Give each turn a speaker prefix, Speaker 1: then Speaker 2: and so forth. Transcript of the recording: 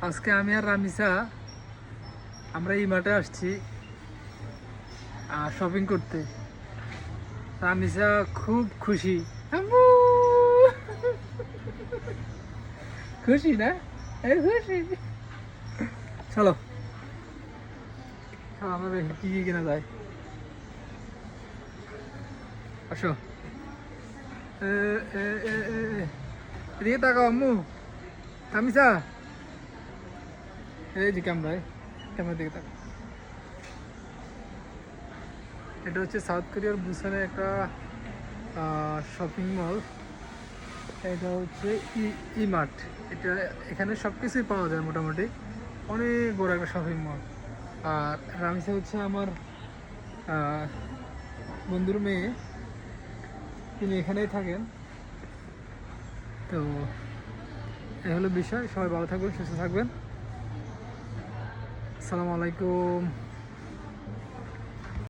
Speaker 1: আজকে আমি আর রামিসা আমরা এই মাঠে আসছি শপিং করতে। রামিসা খুব খুশি। আম্মু! খুশি না? এই খুশি। চলো চলো, আমরা দেখি কি কি কেনা যায়। আসো। এ, এ, এ, এ, এ। এদিকে তাকাও আম্মু। রামিসা, এই যে ক্যামেরায়, ক্যামেরার দিকে তাকাও। এটা হচ্ছে সাউথ কোরিয়ার বুসানে একটা শপিং মল। এটা হচ্ছে ই ই মার্ট। এটা এখানে সব কিছুই পাওয়া যায় মোটামুটি। অনেক বড় একটা শপিং মল। আর রামিসা হচ্ছে আমার আহ, বন্ধুর মেয়ে, তিনি এখানেই থাকেন। তো এই হলো বিষয়। সবাই ভালো থাকবেন, সুস্থ থাকবেন। আসসালামু আলাইকুম।